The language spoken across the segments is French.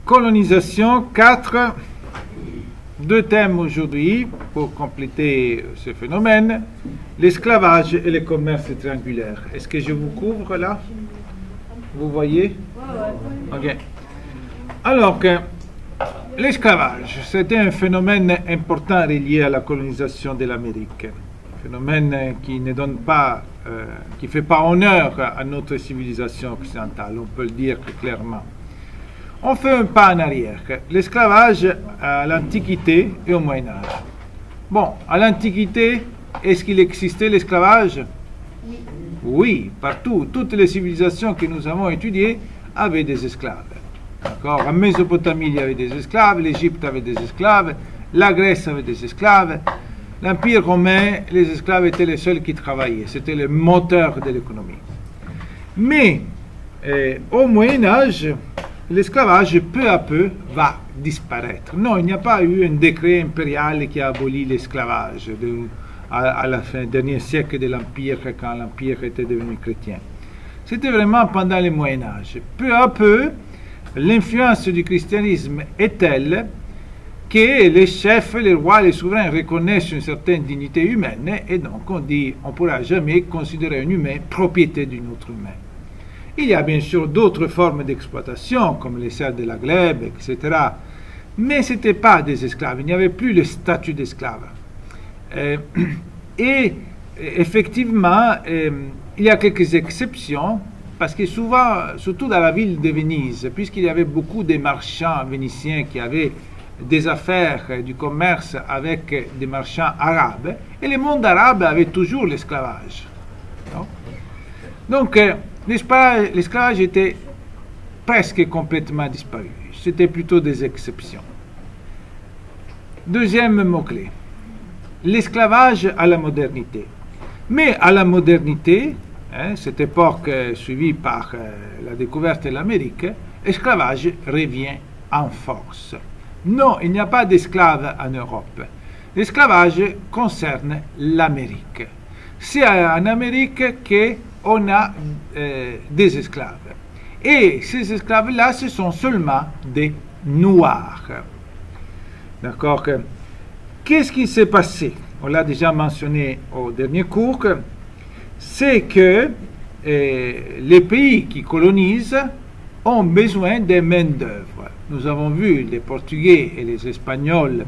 Colonisation 4. Deux thèmes aujourd'hui pour compléter ce phénomène, l'esclavage et le commerce triangulaire. Est-ce que je vous couvre là? Vous voyez? Ok. Alors que l'esclavage, c'était un phénomène important relié à la colonisation de l'Amérique. Un phénomène qui ne donne pas, qui ne fait pas honneur à notre civilisation occidentale, on peut le dire clairement. On fait un pas en arrière. L'esclavage à l'Antiquité et au Moyen-Âge. Bon, à l'Antiquité, est-ce qu'il existait l'esclavage? Oui. Oui, partout. Toutes les civilisations que nous avons étudiées avaient des esclaves. D'accord? En Mésopotamie, il y avait des esclaves, l'Égypte avait des esclaves, la Grèce avait des esclaves. L'Empire romain, les esclaves étaient les seuls qui travaillaient. C'était le moteur de l'économie. Mais au Moyen-Âge, l'esclavage, peu à peu, va disparaître. Non, il n'y a pas eu un décret impérial qui a aboli l'esclavage à la fin du dernier siècle de l'Empire, quand l'Empire était devenu chrétien. C'était vraiment pendant le Moyen-Âge. Peu à peu, l'influence du christianisme est telle que les chefs, les rois, les souverains reconnaissent une certaine dignité humaine, et donc on dit on ne pourra jamais considérer un humain propriété d'un autre humain. Il y a bien sûr d'autres formes d'exploitation, comme les serfs de la glèbe, etc. Mais ce n'étaient pas des esclaves, il n'y avait plus le statut d'esclave. Et effectivement, il y a quelques exceptions, parce que souvent, surtout dans la ville de Venise, puisqu'il y avait beaucoup de marchands vénitiens qui avaient des affaires, du commerce avec des marchands arabes, et le monde arabe avait toujours l'esclavage. Donc, l'esclavage était presque complètement disparu. C'était plutôt des exceptions. Deuxième mot-clé, l'esclavage à la modernité. Mais à la modernité, cette époque suivie par la découverte de l'Amérique, l'esclavage revient en force. Non, il n'y a pas d'esclaves en Europe. L'esclavage concerne l'Amérique. C'est en Amérique qu'on a des esclaves. Et ces esclaves-là, ce sont seulement des Noirs. D'accord? Qu'est-ce qui s'est passé? On l'a déjà mentionné au dernier cours. C'est que les pays qui colonisent ont besoin de main-d'œuvre. Nous avons vu les Portugais et les Espagnols.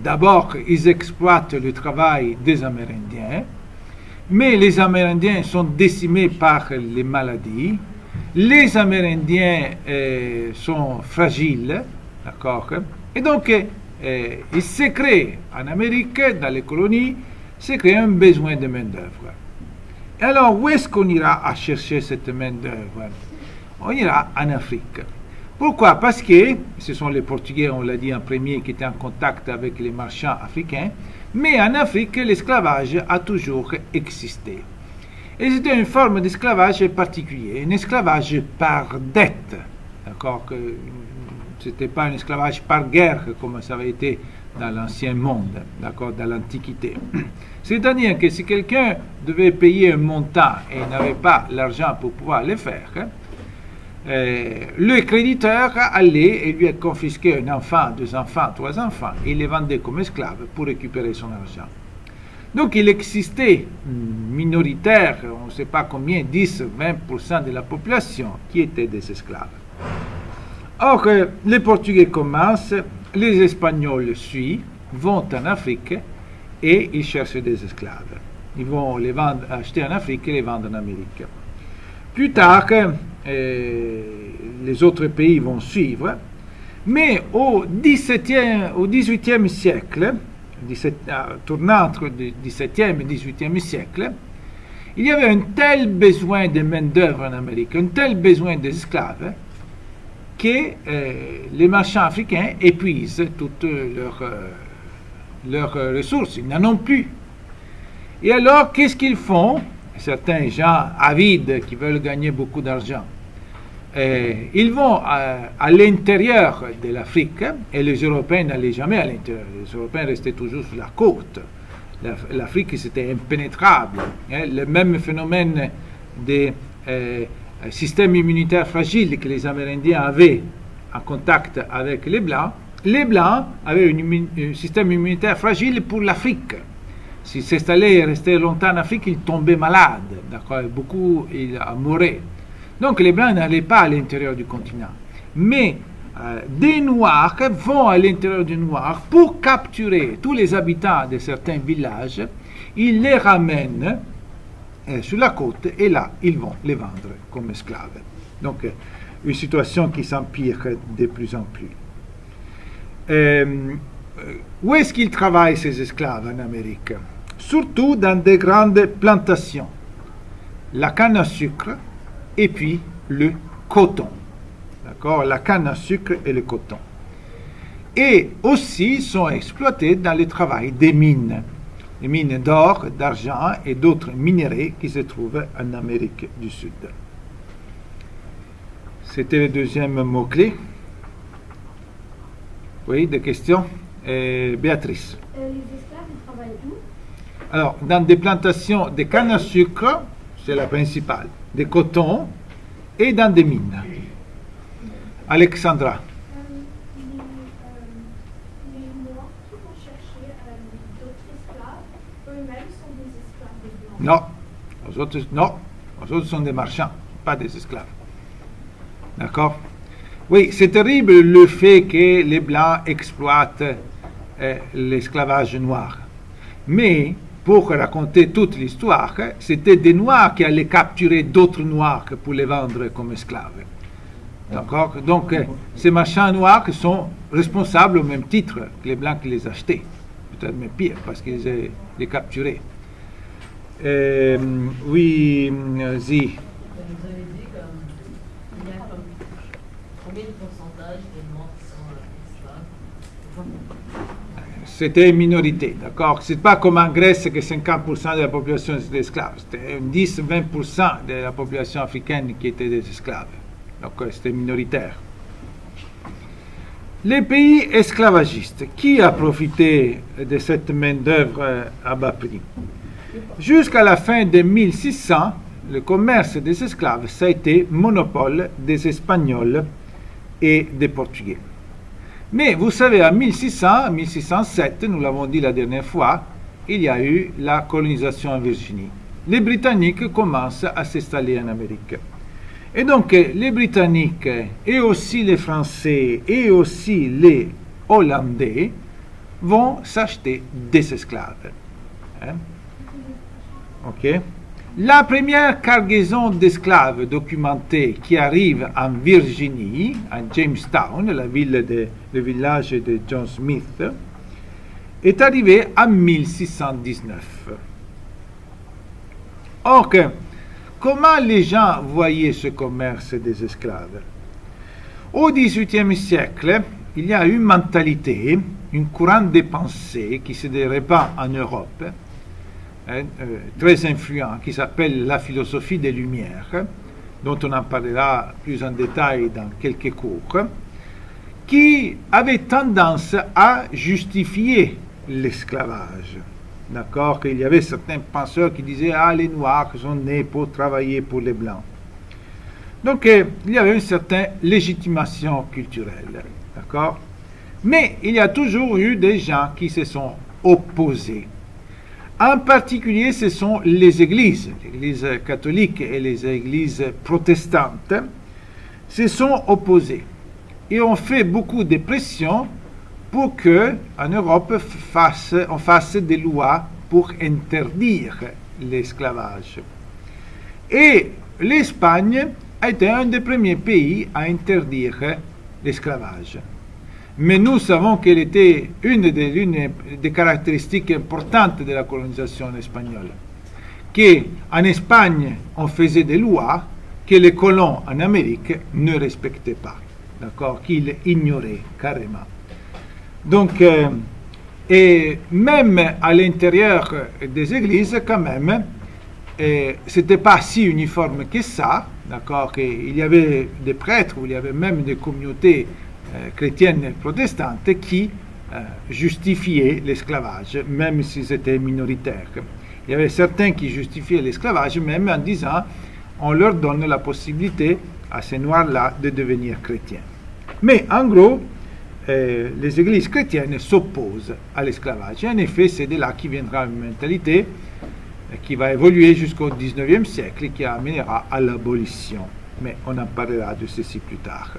D'abord, ils exploitent le travail des Amérindiens. Mais les Amérindiens sont décimés par les maladies. Les Amérindiens sont fragiles, d'accord? Et donc, il se crée en Amérique, dans les colonies, se crée un besoin de main-d'œuvre. Et alors, où est-ce qu'on ira à chercher cette main-d'œuvre? On ira en Afrique. Pourquoi? Parce que ce sont les Portugais, on l'a dit en premier, qui étaient en contact avec les marchands africains. Mais en Afrique, l'esclavage a toujours existé. Et c'était une forme d'esclavage particulier, un esclavage par dette. D'accord? Ce n'était pas un esclavage par guerre, comme ça avait été dans l'ancien monde, d'accord, dans l'Antiquité. C'est-à-dire que si quelqu'un devait payer un montant et n'avait pas l'argent pour pouvoir le faire, le créditeur allait et lui a confisqué un enfant, 2 enfants, 3 enfants, et il les vendait comme esclaves pour récupérer son argent. Donc il existait minoritaire, on ne sait pas combien, 10-20% de la population qui étaient des esclaves. Or, les Portugais commencent, les Espagnols suivent, vont en Afrique et ils cherchent des esclaves. Ils vont les vendre, acheter en Afrique et les vendre en Amérique. Plus tard, les autres pays vont suivre, mais au XVIIIe siècle, tournant entre le XVIIe et le XVIIIe siècle, il y avait un tel besoin de main-d'œuvre en Amérique, un tel besoin d'esclaves, que les marchands africains épuisent toutes leurs ressources, ils n'en ont plus. Et alors, qu'est-ce qu'ils font? Certains gens avides qui veulent gagner beaucoup d'argent, ils vont à l'intérieur de l'Afrique, et les Européens n'allaient jamais à l'intérieur. Les Européens restaient toujours sur la côte. L'Afrique, c'était impénétrable. Le même phénomène des systèmes immunitaires fragiles que les Amérindiens avaient en contact avec les Blancs avaient un système immunitaire fragile pour l'Afrique. S'ils s'installaient et restaient longtemps en Afrique, ils tombaient malades, d'accord, beaucoup ils mouraient. Donc les Blancs n'allaient pas à l'intérieur du continent. Mais des Noirs vont à l'intérieur du Noir pour capturer tous les habitants de certains villages, ils les ramènent sur la côte et là, ils vont les vendre comme esclaves. Donc, une situation qui s'empire de plus en plus. Où est-ce qu'ils travaillent, ces esclaves, en Amérique? Surtout dans des grandes plantations. La canne à sucre et puis le coton. D'accord? La canne à sucre et le coton. Et aussi sont exploités dans le travail des mines. Les mines d'or, d'argent et d'autres minéraux qui se trouvent en Amérique du Sud. C'était le deuxième mot-clé. Oui, des questions? Béatrice. Les esclaves, ils travaillent où? Alors, dans des plantations de canne à sucre, c'est la principale, des cotons et dans des mines. Alexandra. Les Noirs qui vont chercher d'autres esclaves, eux-mêmes sont des esclaves des Blancs. Non, les autres sont des marchands, pas des esclaves. D'accord? Oui, c'est terrible le fait que les Blancs exploitent l'esclavage noir. Mais, pour raconter toute l'histoire, c'était des Noirs qui allaient capturer d'autres Noirs pour les vendre comme esclaves. D'accord? Donc, ces marchands noirs sont responsables au même titre que les Blancs qui les achetaient. Peut-être même pire, parce qu'ils les capturaient. Oui, Zi. Vous avez dit qu'il y a combien de pourcentage des Noirs qui sont esclaves? C'était une minorité, d'accord? C'est pas comme en Grèce que 50% de la population était esclave. C'était 10-20% de la population africaine qui était des esclaves. Donc c'était minoritaire. Les pays esclavagistes, qui a profité de cette main-d'œuvre à bas prix? Jusqu'à la fin de 1600, le commerce des esclaves, ça a été monopole des Espagnols et des Portugais. Mais vous savez, en 1600, 1607, nous l'avons dit la dernière fois, il y a eu la colonisation en Virginie. Les Britanniques commencent à s'installer en Amérique. Et donc, les Britanniques et aussi les Français et aussi les Hollandais vont s'acheter des esclaves. Hein? Ok. La première cargaison d'esclaves documentée qui arrive en Virginie, à Jamestown, le village de John Smith, est arrivée en 1619. Or, comment les gens voyaient ce commerce des esclaves? Au XVIIIe siècle, il y a une mentalité, une courant de pensée qui se répand en Europe, très influent, qui s'appelle la philosophie des Lumières, dont on en parlera plus en détail dans quelques cours, qui avait tendance à justifier l'esclavage. D'accord? Qu'il y avait certains penseurs qui disaient « Ah, les Noirs sont nés pour travailler pour les Blancs ». Donc, il y avait une certaine légitimation culturelle. D'accord? Mais il y a toujours eu des gens qui se sont opposés. En particulier, ce sont les églises catholiques et les églises protestantes, se sont opposées et ont fait beaucoup de pression pour que, en Europe, on fasse des lois pour interdire l'esclavage. Et l'Espagne a été un des premiers pays à interdire l'esclavage. Mais nous savons qu'elle était une des caractéristiques importantes de la colonisation espagnole. Qu'en Espagne, on faisait des lois que les colons en Amérique ne respectaient pas, d'accord, qu'ils ignoraient carrément. Donc, et même à l'intérieur des églises, quand même, c'était pas si uniforme que ça, d'accord, qu'il y avait des prêtres, ou il y avait même des communautés chrétiennes et protestantes qui justifiaient l'esclavage, même si c'était minoritaire. Il y avait certains qui justifiaient l'esclavage, même en disant on leur donne la possibilité à ces Noirs-là de devenir chrétiens. Mais en gros, les églises chrétiennes s'opposent à l'esclavage. Et en effet, c'est de là qui viendra une mentalité qui va évoluer jusqu'au 19e siècle et qui amènera à l'abolition. Mais on en parlera de ceci plus tard.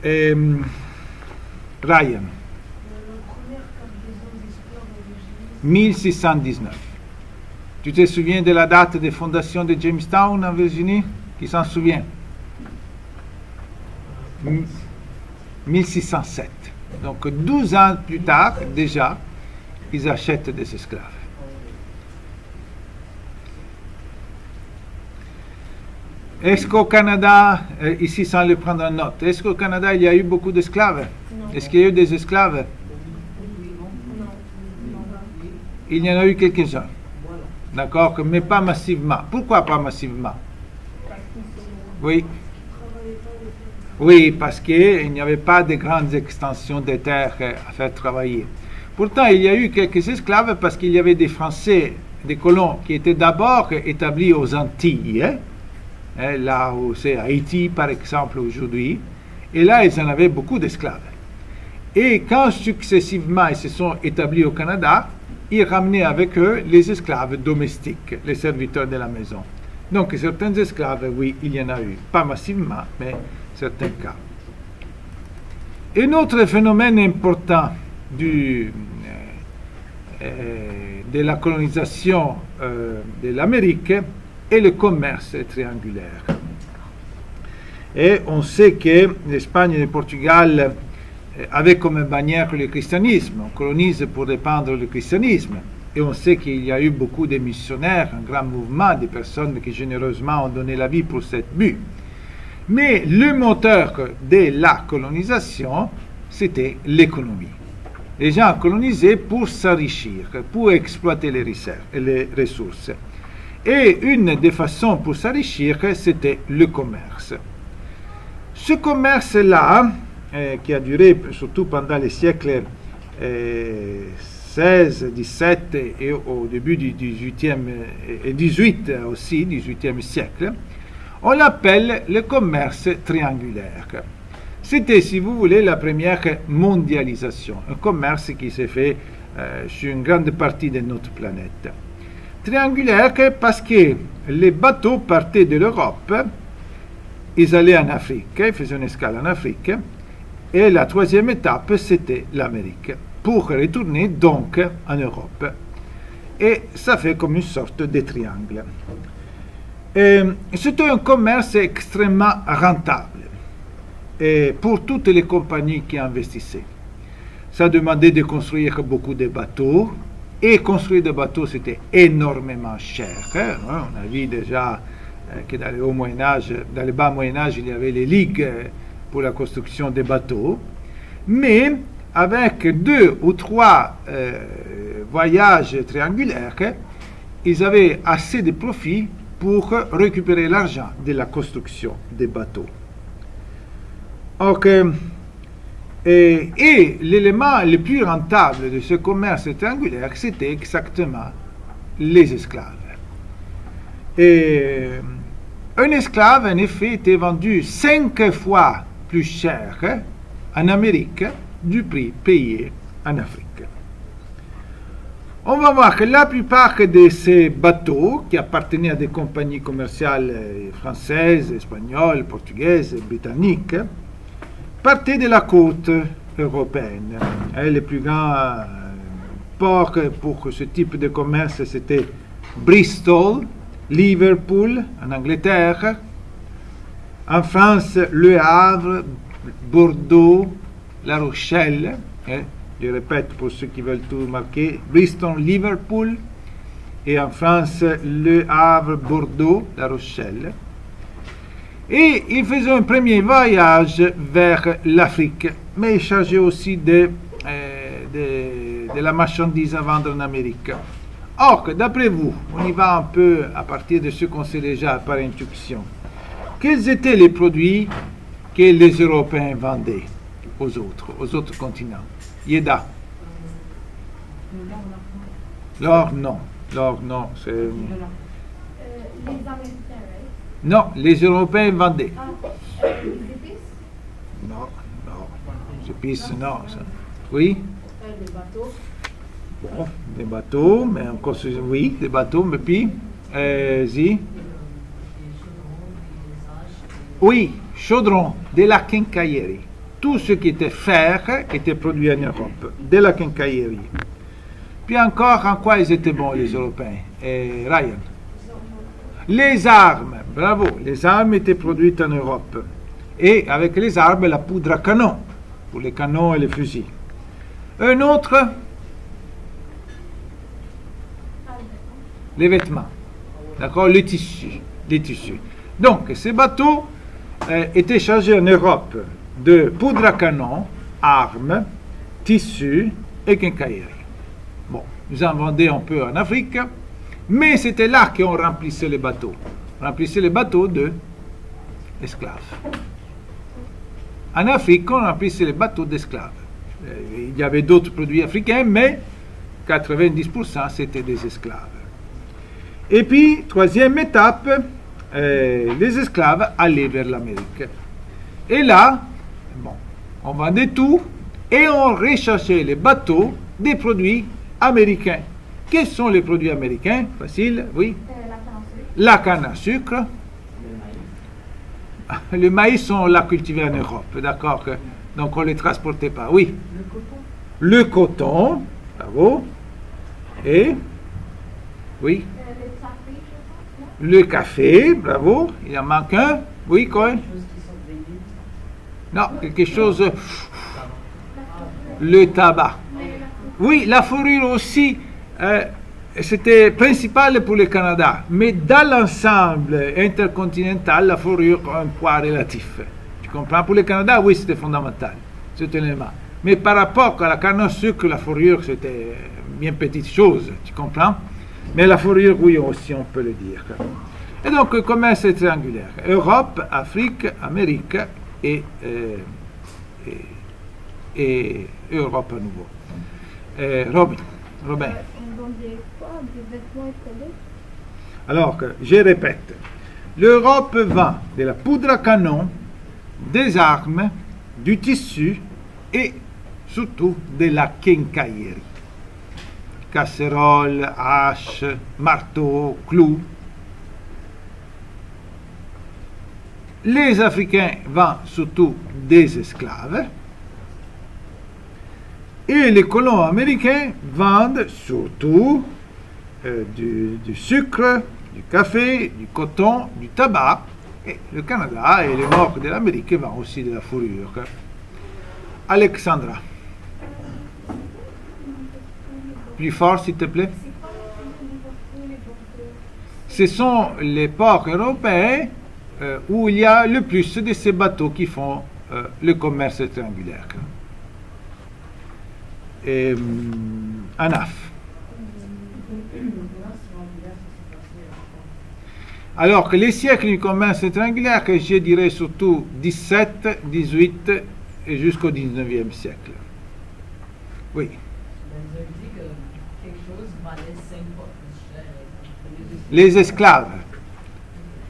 Ryan. La première cargaison d'esclaves à Virginie, 1619. Tu te souviens de la date de fondation de Jamestown en Virginie? Qui s'en souvient? 1607. Donc 12 ans plus tard, déjà, ils achètent des esclaves. Est-ce qu'au Canada, ici sans le prendre en note, est-ce qu'au Canada il y a eu beaucoup d'esclaves? Est-ce qu'il y a eu des esclaves? Il y en a eu quelques-uns. D'accord, mais pas massivement. Pourquoi pas massivement? Oui. Oui, parce qu'il n'y avait pas de grandes extensions de terres à faire travailler. Pourtant, il y a eu quelques esclaves parce qu'il y avait des Français, des colons, qui étaient d'abord établis aux Antilles, là où c'est Haïti, par exemple, aujourd'hui. Et là, ils en avaient beaucoup d'esclaves. Et quand successivement ils se sont établis au Canada, ils ramenaient avec eux les esclaves domestiques, les serviteurs de la maison. Donc certains esclaves, oui, il y en a eu. Pas massivement, mais certains cas. Un autre phénomène important de la colonisation de l'Amérique est le commerce triangulaire. Et on sait que l'Espagne et le Portugal avaient comme bannière le christianisme. On colonise pour répandre le christianisme. Et on sait qu'il y a eu beaucoup de missionnaires, un grand mouvement de personnes qui généreusement ont donné la vie pour cet but. Mais le moteur de la colonisation, c'était l'économie. Les gens colonisaient pour s'enrichir, pour exploiter les ressources. Et une des façons pour s'enrichir, c'était le commerce. Ce commerce-là, qui a duré surtout pendant les siècles 16, 17 et au début du 18e et 18 aussi, 18e siècle, on l'appelle le commerce triangulaire. C'était, si vous voulez, la première mondialisation, un commerce qui s'est fait sur une grande partie de notre planète. Triangulaire parce que les bateaux partaient de l'Europe, ils allaient en Afrique, ils faisaient une escale en Afrique, et la troisième étape, c'était l'Amérique, pour retourner donc en Europe. Et ça fait comme une sorte de triangle. C'était un commerce extrêmement rentable et pour toutes les compagnies qui investissaient. Ça demandait de construire beaucoup de bateaux, et construire des bateaux, c'était énormément cher. On a vu déjà que dans le Moyen-Âge, dans le bas Moyen-Âge, il y avait les ligues pour la construction des bateaux, mais avec 2 ou 3 voyages triangulaires, ils avaient assez de profit pour récupérer l'argent de la construction des bateaux. Donc, et l'élément le plus rentable de ce commerce triangulaire, c'était exactement les esclaves. Et un esclave, en effet, était vendu 5 fois plus cher en Amérique du prix payé en Afrique. On va voir que la plupart de ces bateaux, qui appartenaient à des compagnies commerciales françaises, espagnoles, portugaises, britanniques, partaient de la côte européenne. Les plus grands ports pour ce type de commerce, c'était Bristol, Liverpool, en Angleterre. En France, Le Havre, Bordeaux, La Rochelle. Je répète pour ceux qui veulent tout marquer. Bristol, Liverpool. Et en France, Le Havre, Bordeaux, La Rochelle. Et ils faisaient un premier voyage vers l'Afrique, mais ils chargeaient aussi de la marchandise à vendre en Amérique. Or, d'après vous, on y va un peu à partir de ce qu'on sait déjà par intuition. Quels étaient les produits que les Européens vendaient aux autres continents? Yeda. L'or, non. L'or, non. C'est... les Américains, right? Non, les Européens vendaient. Ah, les épices? Non, non. Les épices, non. Ça. Oui. Des bateaux. Bon, des bateaux, mais encore, oui, des bateaux, mais puis, si. Oui, chaudron, de la quincaillerie. Tout ce qui était fer était produit en Europe, de la quincaillerie. Puis encore, en quoi ils étaient bons, les Européens? Ryan. Les armes, bravo, les armes étaient produites en Europe. Et avec les armes, la poudre à canon, pour les canons et les fusils. Un autre, les vêtements, d'accord, les tissus. Donc, ces bateaux étaient chargés en Europe de poudre à canon, armes, tissus et quincaillerie. Bon, nous en vendions un peu en Afrique, mais c'était là qu'on remplissait les bateaux. On remplissait les bateaux d'esclaves. En Afrique, on remplissait les bateaux d'esclaves. Il y avait d'autres produits africains, mais 90% c'était des esclaves. Et puis, troisième étape, les esclaves allaient vers l'Amérique. Et là, bon, on vendait tout et on recherchait les bateaux des produits américains. Quels sont les produits américains? Facile, oui. La canne à sucre. Le maïs, on l'a cultivé en Europe, d'accord? Donc on ne les transportait pas. Oui. Le coton, bravo. Et, oui. Le café, bravo. Il en manque un. Oui, quoi? Non, quelque chose. Le tabac. Oui, la fourrure aussi, c'était principal pour le Canada. Mais dans l'ensemble intercontinental, la fourrure a un poids relatif. Tu comprends? Pour le Canada, oui, c'était fondamental, cet élément. Mais par rapport à la canne à sucre, la fourrure, c'était bien petite chose, tu comprends? Mais la fourrure, oui, aussi, on peut le dire. Et donc, le commerce est triangulaire. Europe, Afrique, Amérique et Europe à nouveau. Robin. On vendait quoi? Des vêtements et produits? Alors, je répète. L'Europe vend de la poudre à canon, des armes, du tissu et surtout de la quincaillerie. Casseroles, haches, marteaux, clous. Les Africains vendent surtout des esclaves. Et les colons américains vendent surtout du sucre, du café, du coton, du tabac. Et le Canada et le nord de l'Amérique vendent aussi de la fourrure. Alexandra. Plus fort, s'il te plaît. Ce sont les ports européens où il y a le plus de ces bateaux qui font le commerce triangulaire. Et Anaf. Alors que les siècles du commerce triangulaire, je dirais surtout 17, 18 et jusqu'au 19e siècle. Oui. Les esclaves.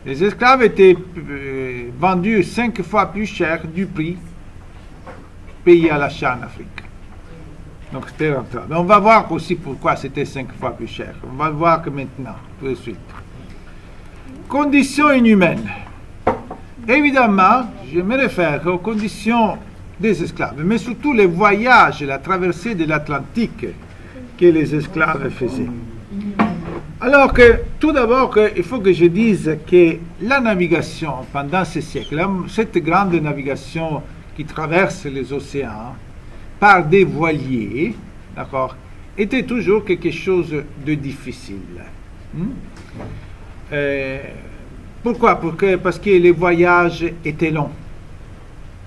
Les esclaves étaient vendus 5 fois plus cher du prix payé à l'achat en Afrique. Donc c'était rentable. Mais on va voir aussi pourquoi c'était 5 fois plus cher. On va le voir que maintenant, tout de suite. Conditions inhumaines. Évidemment, je me réfère aux conditions des esclaves, mais surtout les voyages et la traversée de l'Atlantique que les esclaves faisaient. Alors que, tout d'abord, il faut que je dise que la navigation pendant ces siècles, cette grande navigation qui traverse les océans par des voiliers, d'accord, était toujours quelque chose de difficile. Pourquoi? Parce que les voyages étaient longs.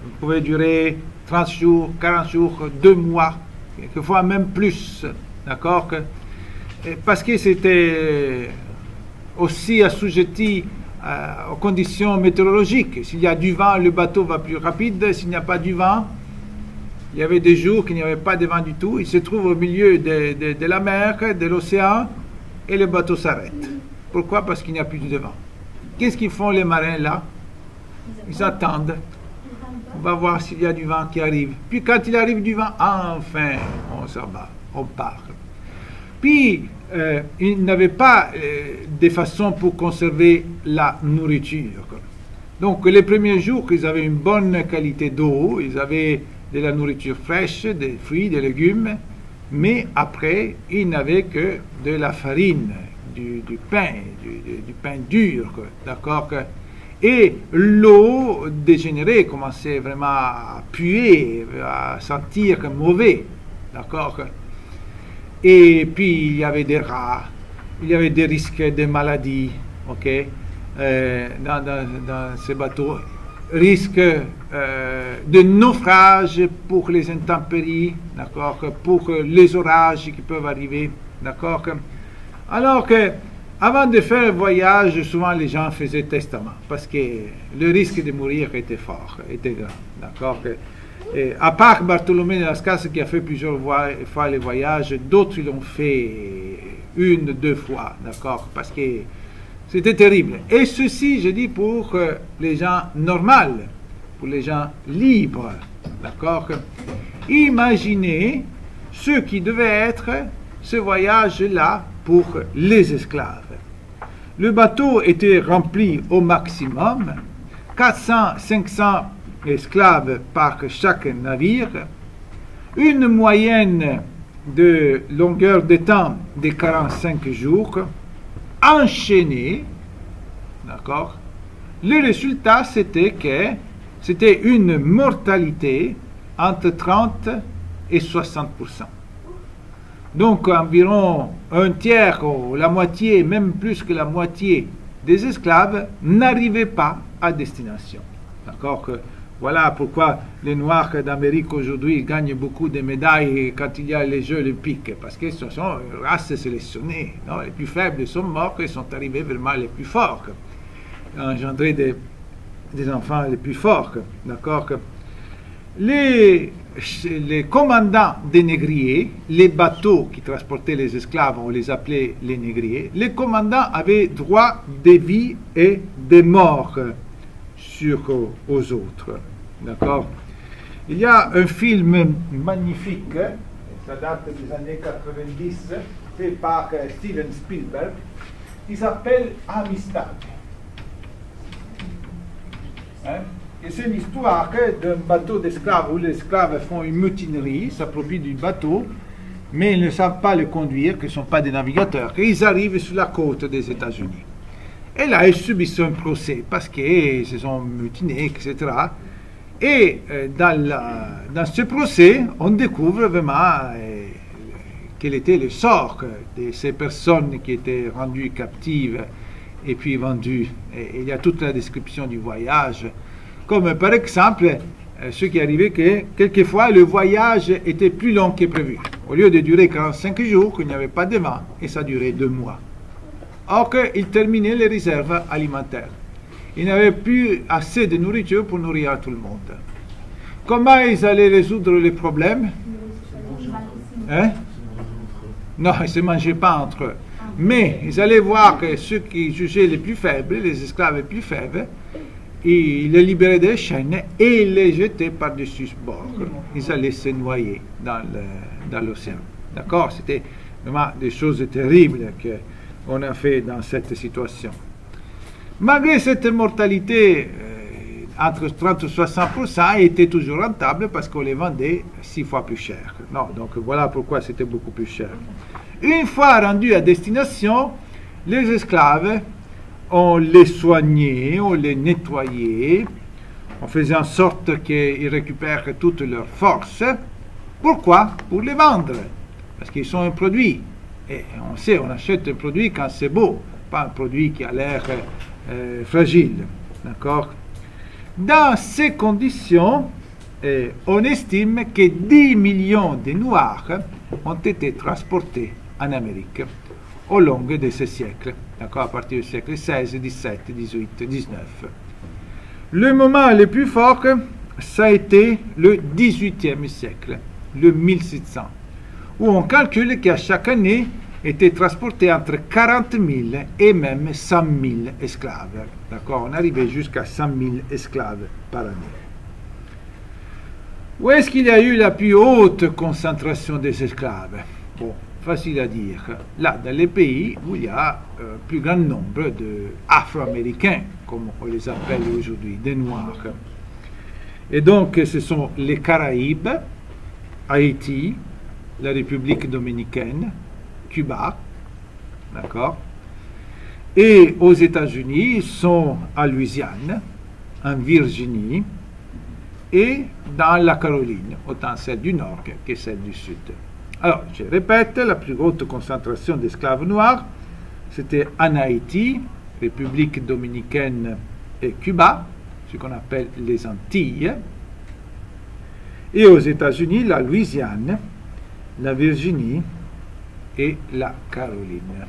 Ils pouvaient durer 30 jours, 40 jours, 2 mois, quelquefois même plus, d'accord? Parce que c'était aussi assujetti aux conditions météorologiques. S'il y a du vent, le bateau va plus rapide. S'il n'y a pas du vent, il y avait des jours qu'il n'y avait pas de vent du tout. Il se trouve au milieu de la mer, de l'océan, et le bateau s'arrête. Pourquoi? Parce qu'il n'y a plus de vent. Qu'est-ce qu'ils font les marins là? Ils attendent. On va voir s'il y a du vent qui arrive. Puis quand il arrive du vent, enfin, on s'en va, on part. Puis, ils n'avaient pas des façons pour conserver la nourriture. Donc, les premiers jours, ils avaient une bonne qualité d'eau, ils avaient de la nourriture fraîche, des fruits, des légumes, mais après, ils n'avaient que de la farine, du pain, du pain dur, d'accord? Et l'eau dégénérée commençait vraiment à puer, à sentir mauvais, d'accord? Et puis il y avait des rats, il y avait des risques de maladies, ok? Dans ces bateaux, risque de naufrage pour les intempéries, d'accord? Pour les orages qui peuvent arriver, d'accord? Alors que avant de faire le voyage, souvent les gens faisaient testament parce que le risque de mourir était fort, était grand. D'accord? Et à part Bartholomé de Las Casas qui a fait plusieurs fois les voyages, d'autres l'ont fait une, deux fois. D'accord? Parce que c'était terrible. Et ceci, je dis, pour les gens normaux, pour les gens libres. D'accord? Imaginez ce qui devait être ce voyage-là pour les esclaves. Le bateau était rempli au maximum, 400-500 esclaves par chaque navire, une moyenne de longueur de temps de 45 jours, enchaînés, d'accord? Le résultat, c'était que c'était une mortalité entre 30 et 60%. Donc environ un tiers ou la moitié, même plus que la moitié des esclaves n'arrivaient pas à destination. D'accord? Voilà pourquoi les Noirs d'Amérique aujourd'hui gagnent beaucoup de médailles quand il y a les Jeux olympiques, parce que ce sont une race sélectionnée. Non? Les plus faibles sont morts et sont arrivés vraiment les plus forts, engendrer des enfants les plus forts. D'accord? Les commandants des négriers, les bateaux qui transportaient les esclaves, on les appelait les négriers, les commandants avaient droit des vies et des morts aux autres. D'accord? Il y a un film magnifique, ça date des années 90, fait par Steven Spielberg, qui s'appelle Amistad. Hein? Et c'est l'histoire d'un bateau d'esclaves où les esclaves font une mutinerie, s'approprient du bateau, mais ils ne savent pas le conduire, qu'ils ne sont pas des navigateurs. Et ils arrivent sur la côte des États-Unis. Et là, ils subissent un procès parce qu'ils se sont mutinés, etc. Et dans ce procès, on découvre vraiment quel était le sort de ces personnes qui étaient rendues captives et puis vendues. Et il y a toute la description du voyage. Comme par exemple, ce qui arrivait que quelquefois le voyage était plus long que prévu. Au lieu de durer 45 jours, il n'y avait pas de vent et ça durait 2 mois. Or qu'ils terminaient les réserves alimentaires. Ils n'avaient plus assez de nourriture pour nourrir tout le monde. Comment ils allaient résoudre les problèmes? Hein? Non, ils ne se mangeaient pas entre eux. Mais ils allaient voir que ceux qui jugeaient les plus faibles, les esclaves les plus faibles, ils les libéraient des chaînes et les jetaient par-dessus ce bord. Ils allaient se noyer dans l'océan. D'accord? C'était vraiment des choses terribles qu'on a fait dans cette situation. Malgré cette mortalité, entre 30 et 60%, était toujours rentable parce qu'on les vendait 6 fois plus cher. Non, donc voilà pourquoi c'était beaucoup plus cher. Une fois rendus à destination, les esclaves, on les soignait, on les nettoyait, on faisait en sorte qu'ils récupèrent toutes leurs forces. Pourquoi? Pour les vendre. Parce qu'ils sont un produit. Et on sait, on achète un produit quand c'est beau, pas un produit qui a l'air fragile. D'accord? Dans ces conditions, on estime que 10 millions de Noirs ont été transportés en Amérique au long de ces siècles, d'accord, à partir du siècle XVI, XVII, XVIII, XIX. Le moment le plus fort, ça a été le XVIIIe siècle, le 1700, où on calcule qu'à chaque année, étaient transportés entre 40 000 et même 100 000 esclaves. D'accord, on arrivait jusqu'à 100 000 esclaves par année. Où est-ce qu'il y a eu la plus haute concentration des esclaves? Bon, facile à dire. Là, dans les pays où il y a plus grand nombre d'Afro-Américains, comme on les appelle aujourd'hui, des Noirs. Et donc, ce sont les Caraïbes, Haïti, la République dominicaine, Cuba, d'accord? Et aux États-Unis, sont en Louisiane, en Virginie, et dans la Caroline, autant celle du nord que celle du sud. Alors, je répète, la plus haute concentration d'esclaves noirs, c'était en Haïti, République dominicaine et Cuba, ce qu'on appelle les Antilles, et aux États-Unis, la Louisiane, la Virginie et la Caroline.